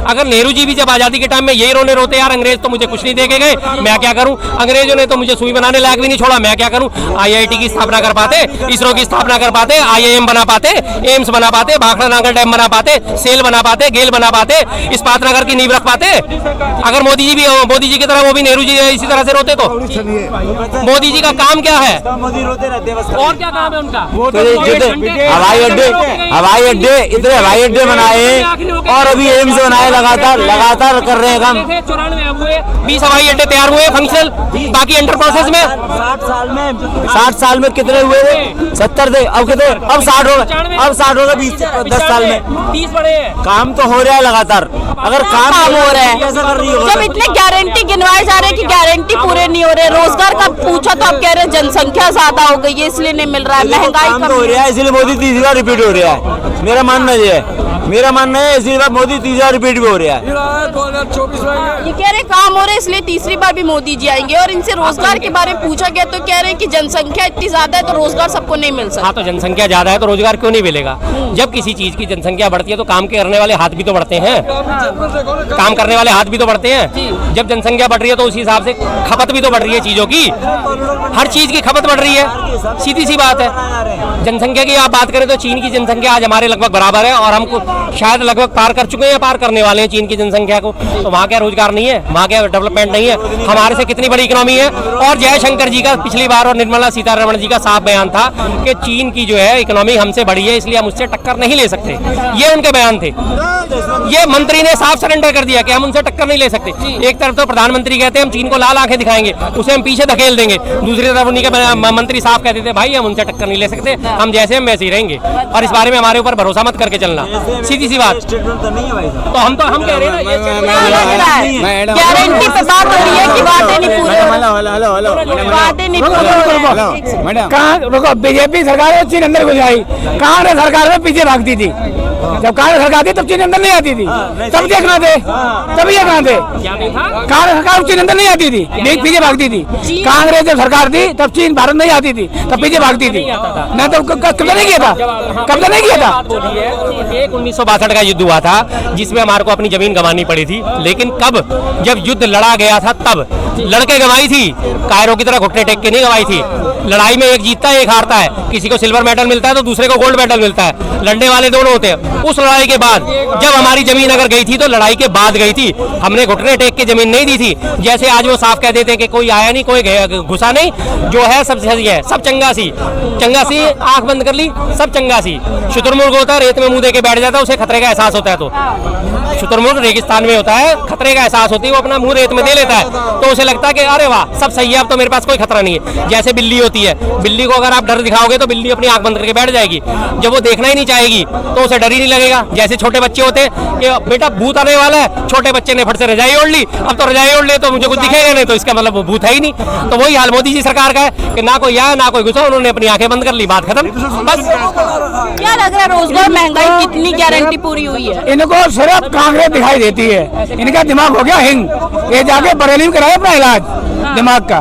अगर नेहरू जी भी जब आजादी के टाइम में यही रोने रोते यार अंग्रेज तो मुझे कुछ नहीं देके गए, मैं क्या करूं, अंग्रेजों ने तो मुझे सुई बनाने लायक भी नहीं छोड़ा, मैं क्या करूं, IIT की स्थापना कर पाते, इसरो की स्थापना कर पाते, IIM बना पाते, एम्स बना पाते, भाखड़ा नांगल डैम बना पाते, सेल बना पाते, गेल बना पाते, इस्पात नगर की नींव रख पाते। अगर मोदी जी की तरह वो भी नेहरू जी इसी तरह से रोते तो मोदी जी का काम क्या है, और क्या काम है उनका? हवाई अड्डे इतने हवाई अड्डे बनाए और अभी एम्स बनाए, लगातार कर रहे हैं काम। 20 हवाई अड्डे तैयार हुए फंक्शनल, बाकी अंडर प्रोसेस में। 60 साल में कितने हुए थे? 70 थे, अब कितने? अब 60 हो गए 10 साल में। 30 बड़े काम तो हो रहा है लगातार। अगर काम हो रहा है, कैसा कर रही है? जब इतने गारंटी गिनवाए जा रहे हैं कि गारंटी पूरे नहीं हो रहे, रोजगार का पूछा तो आप कह रहे हैं जनसंख्या ज्यादा हो गई है इसलिए नहीं मिल रहा है, महंगाई काम तो हो रहा है इसलिए मोदी तीसरी बार रिपीट हो रहा है। मेरा मानना है इसी बार मोदी तीसरी बार रिपीट भी हो रहा है। ये कह रहे काम हो रहे इसलिए तीसरी बार भी मोदी जी आएंगे। और इनसे रोजगार के बारे में पूछा गया तो कह रहे हैं कि जनसंख्या इतनी ज्यादा है तो रोजगार सबको नहीं मिल सकता। हाँ, तो जनसंख्या ज्यादा है तो रोजगार क्यों नहीं मिलेगा? जब किसी चीज की जनसंख्या बढ़ती है तो काम करने वाले हाथ भी तो बढ़ते हैं, काम करने वाले हाथ भी तो बढ़ते हैं। जब जनसंख्या बढ़ रही है तो उसी हिसाब से खपत भी तो बढ़ रही है चीजों की, हर चीज की खपत बढ़ रही है, सीधी सी बात है। जनसंख्या की आप बात करें तो चीन की जनसंख्या आज हमारे लगभग बराबर है और हमको शायद लगभग पार कर चुके हैं या पार करने वाले हैं चीन की जनसंख्या को। तो वहाँ क्या रोजगार नहीं है, वहाँ क्या डेवलपमेंट नहीं है? हमारे से कितनी बड़ी इकोनॉमी है। और जयशंकर जी का पिछली बार और निर्मला सीतारमण जी का साफ बयान था कि चीन की जो है इकोनॉमी हमसे बड़ी है इसलिए हम उससे टक्कर नहीं ले सकते, ये उनके बयान थे। ये मंत्री ने साफ सरेंडर कर दिया कि हम उनसे टक्कर नहीं ले सकते। एक तरफ तो प्रधानमंत्री कहते हैं हम चीन को लाल आंखें दिखाएंगे, उसे हम पीछे धकेल देंगे, दूसरी तरफ उन्हीं के मंत्री साफ कहते थे भाई हम उनसे टक्कर नहीं ले सकते, हम जैसे हम वैसे ही रहेंगे और इस बारे में हमारे ऊपर भरोसा मत करके चलना, सीधी सी बात। तो हम कह रहे हैं ना गारंटी पे बात हो रही है कि बातें नहीं पूरी, बातें नहीं पूरी। कहाँ बीजेपी सरकार चीन अंदर घुस आई, कांग्रेस सरकार में पीछे भागती थी। जब कांग्रेस सरकार थी तब चीन अंदर नहीं आती थी, तब देखना थे, तभी देखना थे। कांग्रेस सरकार चीन अंदर नहीं आती थी, पीछे भागती थी। कांग्रेस जब सरकार थी तब चीन भारत नहीं आती थी, तब पीछे भागती थी। मैं तो कब्जा नहीं किया था, कब्जा नहीं किया था। 1962 का युद्ध हुआ था जिसमें हमारे को अपनी जमीन गंवानी पड़ी थी, लेकिन कब? जब युद्ध लड़ा गया था तब लड़के गंवाई थी, कायरों की तरह घुटने टेक के नहीं गंवाई थी। लड़ाई में एक जीतता है एक हारता है, किसी को सिल्वर मेडल मिलता है तो दूसरे को गोल्ड मेडल मिलता है, लड़ने वाले दोनों होते हैं। उस लड़ाई के बाद जब हमारी जमीन अगर गई थी तो लड़ाई के बाद गई थी, हमने घुटने टेक के जमीन नहीं दी थी। जैसे आज वो साफ कह देते हैं कि कोई आया नहीं, कोई घुसा नहीं, जो है सब सही है, सब चंगा सी आंख बंद कर ली, सब चंगा सी। शुतुरमुर्ग होता है रेत में मुंह दे के बैठ जाता है, उसे खतरे का एहसास होता है। तो शुतुरमुर्ग रेगिस्तान में होता है, खतरे का एहसास होती है, वो अपना मुंह रेत में दे लेता है तो उसे लगता है कि अरे वाह सब सही है, अब तो मेरे पास कोई खतरा नहीं है। जैसे बिल्ली होती है, बिल्ली को अगर आप डर दिखाओगे तो बिल्ली अपनी आंख बंद करके बैठ जाएगी, जब वो देखना ही नहीं चाहेगी तो उसे डर ही नहीं लगेगा। जैसे छोटे बच्चे होते हैं कि बेटा भूत आने वाला है, छोटे बच्चे ने फट से रजाई ओढ़ ली, अब तो रजाई ओढ़ ले तो मुझे कुछ दिखेगा नहीं, तो इसका मतलब वो भूत है ही नहीं। तो वही हाल मोदी जी सरकार का है कि ना कोई आया ना कोई घुसा, उन्होंने अपनी आंखें बंद कर ली, बात खत्म। बस क्या लग रहा है रोजगार महंगाई कितनी गारंटी पूरी हुई है? इनको सिर्फ कांग्रेस दिखाई देती है, इनका दिमाग हो गया हिंग, ये जाके बरेली में कराए अपना इलाज दिमाग का।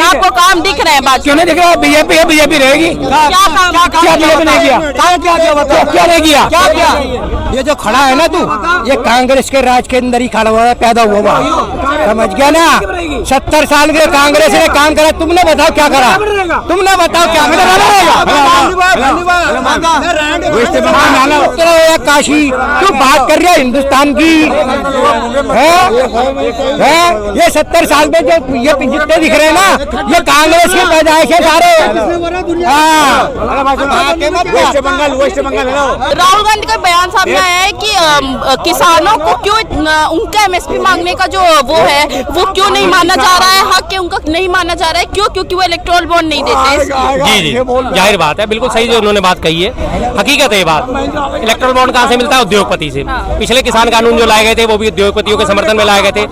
आपको काम दिख रहा है? बात क्यों नहीं दिख रहा? बीजेपी है, बीजेपी रहेगी। क्या काम? क्या बीजेपी नहीं किया? क्या नहीं किया? ये जो खड़ा है ना तू, ये कांग्रेस के राज के अंदर ही खड़ा हुआ है, पैदा हुआ, समझ गया ना? 70 साल के कांग्रेस ने काम करा, तुमने बताओ क्या करा? तुमने बताओ क्या करा? काशी तू बात कर रही है हिंदुस्तान की है? ये 70 साल में जो ये जितने दिख रहे हैं ना, ये कांग्रेस की पैदाइश है सारे। वेस्ट बंगाल राहुल गांधी का बयान सामने आया है कि किसानों को क्यों उनका MSP मांगने का जो वो है वो क्यों नहीं माना जा रहा है, हक है उनका नहीं माना जा रहा है, क्यों? क्योंकि वो इलेक्टोरल बॉन्ड नहीं देते। जी जाहिर बात है, बिल्कुल सही जो उन्होंने बात कही है, हकीकत है ये बात। इलेक्टोरल बॉन्ड कहाँ से मिलता है? उद्योगपति से। पिछले किसान कानून जो लाए गए थे वो भी उद्योगपतियों के समर्थन में लाए गए थे।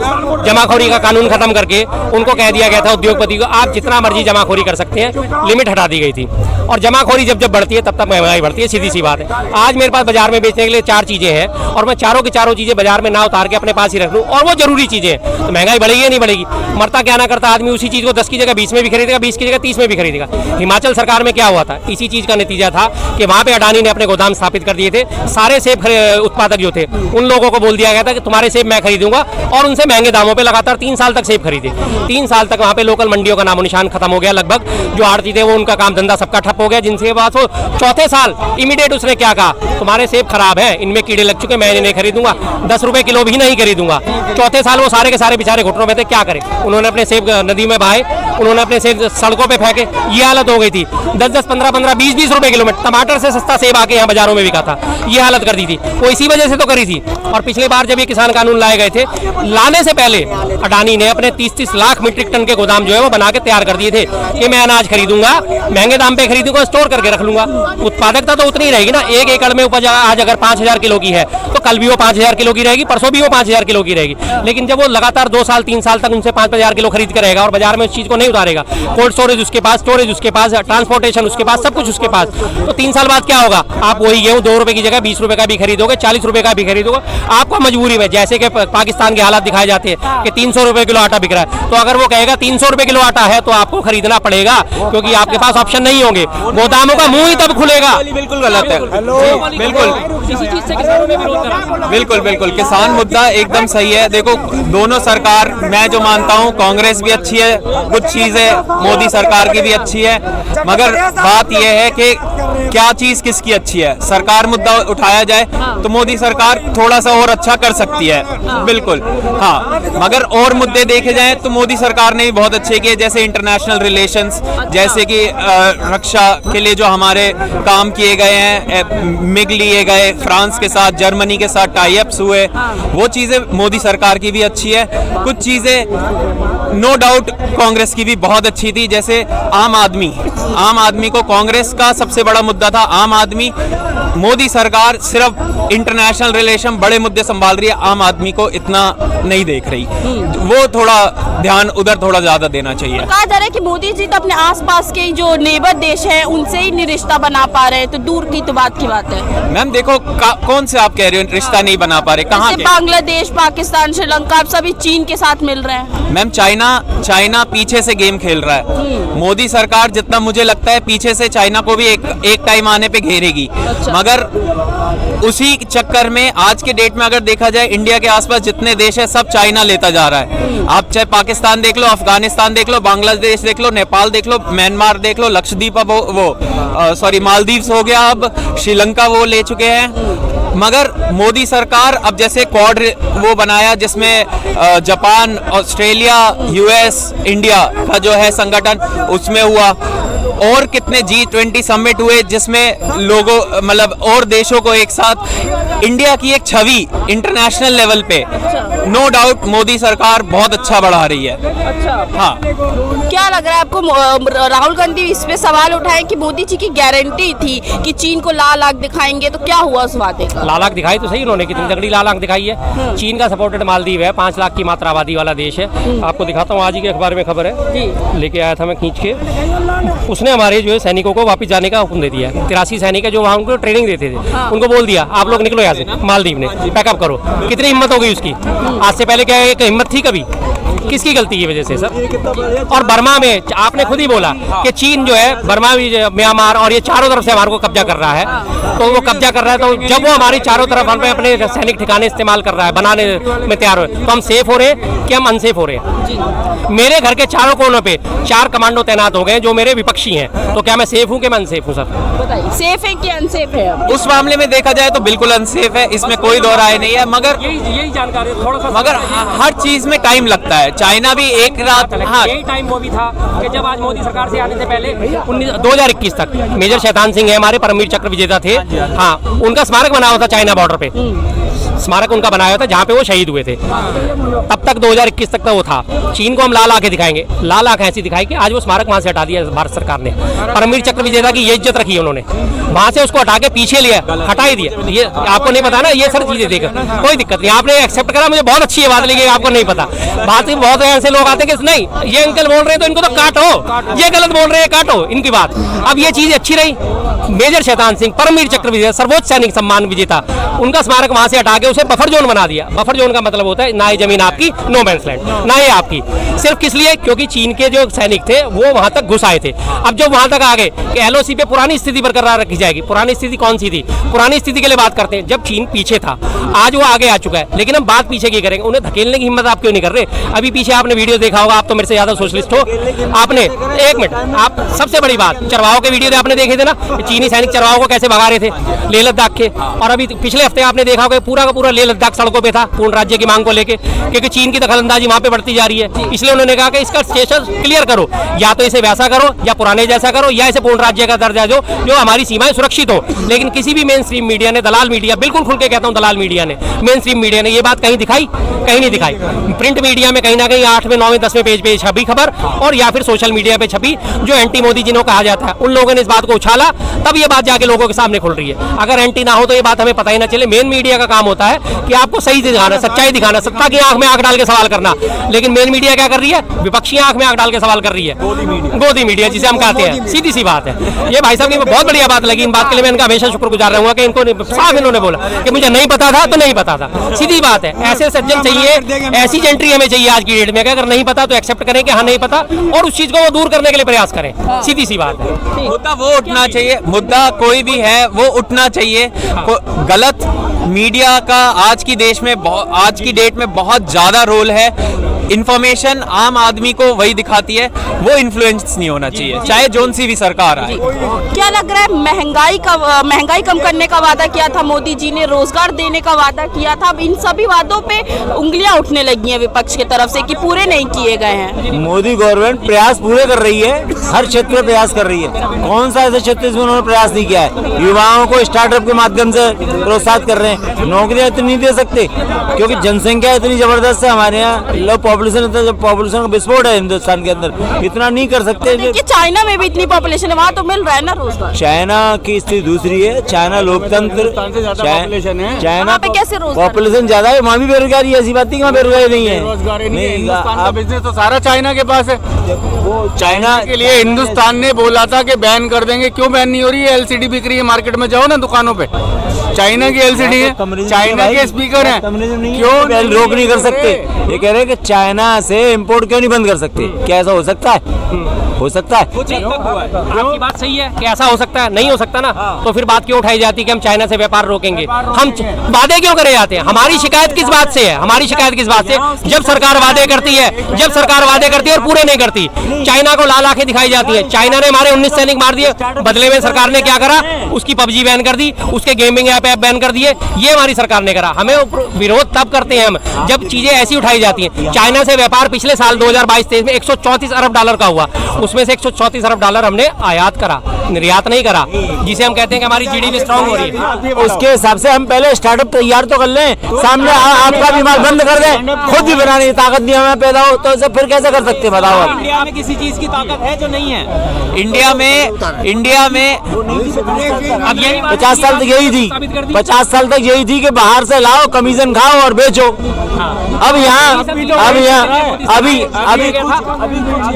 जमाखोरी का कानून खत्म करके उनको कह दिया गया था उद्योगपति को आप जितना मर्जी जमाखोरी कर सकते हैं, लिमिट हटा दी गई थी। और जमाखोरी जब जब बढ़ती है तब तक महंगाई बढ़ती है, सीधी सी बात है। आज मेरे पास बाजार में बेचने के लिए 4 चीजें हैं और मैं चारों की चारों चीजें बाजार में ना उतार के अपने पास ही रख लूं और वो जरूरी चीजें हैं, तो महंगाई बढ़ेगी या नहीं बढ़ेगी? मरता क्या ना करता आदमी उसी चीज को 10 की जगह 20 में भी खरीदेगा, 20 की जगह 30 में भी खरीदेगा। हिमाचल सरकार में क्या हुआ था? इसी चीज का नतीजा था कि वहां पे अडानी ने अपने गोदाम स्थापित कर दिए थे। सारे सेब उत्पादक जो थे उन लोगों को बोल दिया गया था कि तुम्हारे सेब मैं खरीदूंगा और उनसे महंगे दामों पे लगातार 3 साल तक सेब खरीदे। 3 साल तक वहां पे लोकल मंडियों का नामो निशान खत्म हो गया लगभग। जो आड़ती थे वो उनका काम धंधा सबका ठप हो गया। जिनसे बात हो चौथे साल इमीडिएट उसने क्या कहा, तुम्हारे सेब खराब हैं, इनमें कीड़े लग चुके, मैं इन्हें नहीं खरीदूंगा, 10 रुपए किलो भी नहीं खरीदूंगा। चौथे साल वो सारे के सारे बेचारे घुटनों में थे, क्या करें? उन्होंने अपने सेब नदी में बहाए, उन्होंने अपने सेब सड़कों पे फेंके, ये हालत हो गई थी। 10-10, 15-15, 20-20 रुपए किलो में टमाटर से सस्ता सेब आके यहाँ बाजारों में बिका था, ये हालत कर दी थी। वो इसी वजह से तो करी थी। और पिछले बार जब ये किसान कानून लाए गए थे, लाने से पहले अडानी ने अपने 30-30 लाख मीट्रिक टन के गोदाम जो है वो बना के तैयार कर दिए थे कि मैं अनाज खरीदूंगा, महंगे दाम पे खरीदूंगा, स्टोर करके रख लूंगा। उत्पादकता तो उतनी ही रहेगी ना। 1 एकड़ में उपज आज अगर 5000 किलो की है तो कल भी वो 5000 किलो की रहेगी, परसों भी वो 5000 किलो की रहेगी। लेकिन जब वो लगातार 2 साल 3 साल तक उनसे 5,000 किलो खरीद के रहेगा और बाजार में उस चीज को नहीं उतारेगा, कोल्ड स्टोरेज उसके पास, स्टोरेज उसके पास, ट्रांसपोर्टेशन उसके पास, सब कुछ उसके पास, तो 3 साल बाद क्या होगा? आप वही गेहूं 2 रुपए की जगह 20 रुपए का भी खरीदोगे, 40 रुपए का भी खरीदोगे। आपको मजबूरी में, जैसे कि पाकिस्तान के हालात दिखाए जाते हैं कि 300 रुपए किलो आटा बिक रहा है, तो अगर वो कहेगा 300 रुपए किलो आटा है तो आपको खरीदना पड़ेगा, क्योंकि आपके पास ऑप्शन नहीं होंगे। गोदामों का मुंह ही तब खुलेगा। बिल्कुल गलत है। बिल्कुल बिल्कुल किसान मुद्दा एकदम सही है। देखो दोनों सरकार, मैं जो मानता हूँ कांग्रेस भी अच्छी है, कुछ चीजें मोदी सरकार की भी अच्छी है, मगर बात यह है कि क्या चीज किसकी अच्छी है। सरकार मुद्दा उठाया जाए तो मोदी सरकार थोड़ा सा और अच्छा कर सकती है, बिल्कुल हाँ, मगर और मुद्दे देखे जाएं तो मोदी सरकार ने भी बहुत अच्छे किए, जैसे इंटरनेशनल रिलेशंस, जैसे कि रक्षा के लिए जो हमारे काम किए गए हैं, मिग लिए गए, फ्रांस के साथ, जर्मनी के साथ टाई अप्स हुए, वो चीजें मोदी सरकार की भी अच्छी है। कुछ चीजें नो डाउट कांग्रेस की भी बहुत अच्छी थी, जैसे आम आदमी को कांग्रेस का सबसे बड़ा मुद्दा था आम आदमी। मोदी सरकार सिर्फ इंटरनेशनल रिलेशन, बड़े मुद्दे संभाल रही है, आम आदमी को इतना नहीं देख रही। वो थोड़ा ध्यान उधर थोड़ा ज्यादा देना चाहिए। कहा जा रहा है कि मोदी जी तो अपने आसपास के जो नेबर देश हैं उनसे ही नहीं रिश्ता बना पा रहे हैं, तो दूर की तो बात की बात है। मैम देखो कौन से आप कह रहे हो रिश्ता नहीं बना पा रहे, कहाँ के? बांग्लादेश, पाकिस्तान, श्रीलंका, आप सभी चीन के साथ मिल रहे हैं। मैम चाइना पीछे से गेम खेल रहा है। मोदी सरकार जितना मुझे लगता है पीछे से चाइना को भी एक टाइम आने पे घेरेगी। मगर उसी चक्कर में आज के डेट में अगर देखा जाए, इंडिया के आसपास जितने देश है सब चाइना लेता जा रहा है। आप चाहे पाकिस्तान देख लो, अफगानिस्तान देख लो, बांग्लादेश देख लो, नेपाल देख लो, म्यांमार देख लो, लक्षद्वीप, मालदीव्स हो गया, अब श्रीलंका वो ले चुके हैं। मगर मोदी सरकार अब जैसे क्वाड वो बनाया जिसमें जापान, ऑस्ट्रेलिया, यूएस, इंडिया का जो है संगठन, उसमें हुआ, और कितने G20 समिट हुए जिसमें लोगों मतलब और देशों को एक साथ, इंडिया की एक छवि इंटरनेशनल लेवल पे नो डाउट मोदी सरकार बहुत अच्छा बढ़ा रही है। हाँ, क्या लग रहा है आपको? राहुल गांधी इस पे सवाल उठाए कि मोदी जी की गारंटी थी कि चीन को लाल आंख दिखाएंगे, तो क्या हुआ उस वादे का? लाल आंख दिखाई तो सही उन्होंने, कितनी तगड़ी लाल आंख दिखाई है। चीन का सपोर्टेड मालदीव है, 5 लाख की मात्रा आबादी वाला देश है। आपको दिखाता हूँ, आज ही के अखबार में खबर है, लेके आया था मैं खींच के। उसने हमारे जो है सैनिकों को वापस जाने का हुक्म दे दिया है। 83 सैनिक है जो वहाँ उनको ट्रेनिंग देते थे, उनको बोल दिया आप लोग निकलो यहाँ से, मालदीव ने पैकअप करो। कितनी हिम्मत हो गई उसकी। आज से पहले क्या एक हिम्मत थी कभी? किसकी गलती की वजह से सर? और बर्मा में आपने खुद ही बोला कि चीन जो है बर्मा, म्यांमार और ये चारों तरफ से हमारे को कब्जा कर रहा है, तो वो कब्जा कर रहा है, तो जब वो हमारी चारों तरफ हम पे अपने सैनिक ठिकाने इस्तेमाल कर रहा है, बनाने में तैयार हो, तो हम सेफ हो रहे हैं कि हम अनसेफ हो रहे हैं? मेरे घर के चारों कोनों पे 4 कमांडो तैनात हो गए जो मेरे विपक्षी हैं, तो क्या मैं सेफ हूँ कि मैं अनसेफ हूँ? सर बताइए, सेफ है कि अनसेफ है? उस मामले में देखा जाए तो बिल्कुल अनसेफ है, इसमें कोई दो राय नहीं है। मगर यही जानकारी थोड़ा सा, मगर हर चीज में टाइम लगता है। चाइना भी एक रात, हाँ, यही टाइम वो भी था कि जब आज मोदी सरकार से आने से पहले 2021 तक मेजर शैतान सिंह है हमारे, परमवीर चक्र विजेता थे, हाँ, उनका स्मारक बना हुआ था चाइना बॉर्डर पे। स्मारक उनका बनाया था जहाँ पे वो शहीद हुए थे। तब तक 2021 तक वो था। चीन को हम लाल आंखें दिखाएंगे, लाल आंखें ऐसी दिखाई कि आज वो स्मारक वहाँ से हटा दिया भारत सरकार ने। परमवीर चक्र विजेता की ये इज्जत रखी है उन्होंने, वहाँ से उसको हटा के पीछे लिया, हटा ही दिया। ये आपको नहीं पता ना, ये सारी चीजें देखो, कोई दिक्कत नहीं, आपने एक्सेप्ट करा, मुझे बहुत अच्छी है बात, लेकिन आपको नहीं पता बात। बहुत ऐसे लोग आते हैं कि नहीं ये अंकल बोल रहे हैं तो इनको तो काटो, ये गलत बोल रहे हैं काटो इनकी बात। अब ये चीज अच्छी रही, मेजर शैतान सिंह परमवीर चक्र विजेता, सर्वोच्च सैनिक सम्मान विजेता, उनका स्मारक वहां से हटा के उसे बफर जोन बना दिया। बफर जोन का मतलब होता है ना ये जमीन आपकी, नो मैंस लैंड, ना ये आपकी, सिर्फ किस लिए, क्योंकि चीन के जो सैनिक थे वो वहां तक घुस आए थे। अब जब वहां तक आ गए कि एलओसी पे पुरानी स्थिति बरकरार रखी जाएगी। पुरानी स्थिति कौन सी थी? पुरानी स्थिति के लिए बात करते हैं जब चीन पीछे था, आज वो आगे आ चुका है, लेकिन हम बात पीछे की करेंगे। उन्हें धकेलने की हिम्मत आप क्यों नहीं कर रहे? अभी पीछे आपने वीडियो देखा होगा, आप तो मेरे से ज्यादा सोशलिस्ट हो। आपने एक मिनट, आप सबसे बड़ी बात चरवाहों के वीडियो आपने देखे थे ना, चीनी सैनिक चरवाहों को कैसे भगा रहे थे लेह लद्दाख के। और अभी पिछले हफ्ते आपने देखा होगा पूरा का पूरा लेह लद्दाख सड़कों पे था पूर्ण राज्य की मांग को लेके, क्योंकि चीन की दखलंदाजी वहां पे बढ़ती जा रही है। इसलिए उन्होंने कहा कि इसका स्टेटस क्लियर करो, या तो इसे वैसा करो या पुराने जैसा करो, या इसे पूर्ण राज्य का दर्जा दो जो हमारी सीमाएं सुरक्षित हो। लेकिन किसी भी मेन स्ट्रीम मीडिया ने, दलाल मीडिया, बिल्कुल खुल के कहता हूं दलाल मीडिया ने, मेन स्ट्रीम मीडिया ने ये बात कहीं दिखाई? कहीं नहीं दिखाई। प्रिंट मीडिया में कहीं ना कहीं 8वें 9वें 10वें पेज पे छपी खबर, और या फिर सोशल मीडिया पे छपी जो एंटी मोदी जिन्हों कहा जाता है, उन लोगों ने इस बात को उछाला, तब ये बात जाके लोगों के सामने खुल रही है। अगर एंटी ना हो तो ये बात हमें पता ही ना चले। मेन मीडिया का काम होता है कि आपको सही दिखाना, सच्चाई दिखाना, सत्ता की आंख में आंख डाल के सवाल करना। लेकिन मेन मीडिया क्या कर रही है? विपक्षी आंख में आंख डाल के सवाल कर रही है, गोदी मीडिया जिसे हम कहते हैं। सीधी सी बात है। ये भाई साहब की बहुत बढ़िया बात लगी, इन बात के लिए मैं इनका हमेशा शुक्रगुजार रहूंगा कि इनको साफ इन्होंने बोला कि मुझे नहीं पता था तो नहीं पता था। सीधी बात है, ऐसे सज्जन चाहिए, ऐसी जेंट्री हमें चाहिए आज की डेट में। अगर नहीं पता तो एक्सेप्ट करें कि हाँ नहीं पता, और उस चीज को वो दूर करने के लिए प्रयास करें। सीधी सी बात है। मुद्दा वो उठना चाहिए, मुद्दा कोई भी है वो उठना चाहिए। गलत मीडिया का आज की डेट में बहुत ज्यादा रोल है। इंफॉर्मेशन आम आदमी को वही दिखाती है, वो इन्फ्लुएंस नहीं होना चाहिए, चाहे जोन सी भी सरकार आए। क्या लग रहा है, महंगाई कम करने का वादा किया था मोदी जी ने, रोजगार देने का वादा किया था, अब इन सभी वादों पे उंगलियां उठने लगी हैं विपक्ष की तरफ से कि पूरे नहीं किए गए हैं। मोदी गवर्नमेंट प्रयास पूरे कर रही है, हर क्षेत्र में प्रयास कर रही है। कौन सा ऐसा क्षेत्र जिसमें उन्होंने प्रयास नहीं किया है? युवाओं को स्टार्टअप के माध्यम से प्रोत्साहित कर रहे हैं। नौकरियां इतनी नहीं दे सकते क्योंकि जनसंख्या इतनी जबरदस्त है हमारे यहाँ, पॉपुलेशन का विस्फोट है हिंदुस्तान के अंदर, इतना नहीं कर सकते। देखिए चाइना में भी इतनी पॉपुलेशन है, वहाँ तो मिल रहा है ना रोजगार। चाइना की स्थिति दूसरी है, चाइना लोकतंत्र, चाइना पे कैसे रोजगार? पॉपुलेशन ज्यादा है, वहाँ भी बेरोजगारी है। ऐसी बात नहीं कि वहाँ बेरोजगारी नहीं है। हिंदुस्तान का बिजनेस तो सारा चाइना के पास है। वो चाइना के लिए हिंदुस्तान ने बोला था कि बैन कर देंगे, क्यों बैन नहीं हो रही है? एलसीडी बिक रही है मार्केट में, जाओ ना दुकानों पे, चाइना की एलसीडी है, चाइना के स्पीकर हैं, क्यों रोक नहीं कर सकते? ये कह रहे हैं कि चाइना से इंपोर्ट क्यों नहीं बंद कर सकते? क्या ऐसा हो सकता है? हो सकता है। आपकी बात सही है कि ऐसा हो सकता है, नहीं हो सकता ना, तो फिर बात क्यों उठाई जाती है कि हम चाइना से व्यापार रोकेंगे? हम वादे क्यों करे जाते हैं? हमारी शिकायत किस बात से है? हमारी शिकायत किस बात से? जब सरकार वादे करती है, और पूरे नहीं करती, चाइना को लाल आंखें दिखाई जाती है। चाइना ने हमारे 19 सैनिक मार दिए, बदले में सरकार ने क्या करा? उसकी पबजी बैन कर दी, उसके गेमिंग ऐप बैन कर दिए। ये हमारी सरकार ने करा। हमें विरोध तब करते हैं हम जब चीजें ऐसी उठाई जाती हैं। चाइना से व्यापार पिछले साल 2022-23 में 134 अरब डॉलर का हुआ, उसमें से 134 अरब डॉलर हमने आयात करा, निर्यात नहीं करा, जिसे हम कहते हैं कि हमारी जीडीपी स्ट्रांग हो रही है। उसके हिसाब से हम पहले स्टार्टअप तैयार तो कर लें, सामने आपका भी माल बंद कर दें, खुद भी बनाने की ताकत नहीं हमें पैदा हो, तो फिर कैसे कर सकते हैं? बताओ आप। इंडिया में किसी चीज की ताकत है जो नहीं है? इंडिया में अब यही 50 साल तक यही थी, 50 साल तक यही थी कि बाहर से लाओ, कमीशन खाओ और बेचो। अब अभी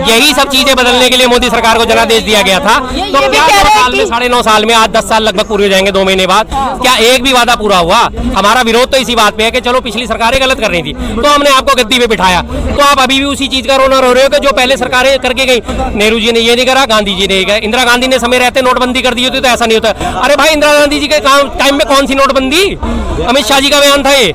यही सब चीजें बदलने के लिए मोदी सरकार को जनादेश दिया गया था। तो क्या 9 साल में आज 10 साल लगभग पूरे हो जाएंगे 2 महीने बाद, क्या एक भी वादा पूरा हुआ? हमारा विरोध तो इसी बात पे है कि चलो पिछली सरकारें गलत कर रही थी तो हमने आपको गद्दी पे बिठाया, तो आप अभी भी उसी चीज का रोना रो रहे हो कि जो पहले सरकारें करके गई। नेहरू जी ने ये नहीं करा, गांधी जी ने ये करा, इंदिरा गांधी ने समय रहते नोटबंदी कर दी होती तो ऐसा नहीं होता। अरे भाई इंदिरा गांधी जी के टाइम में कौन सी नोटबंदी? अमित शाह जी का बयान था ये।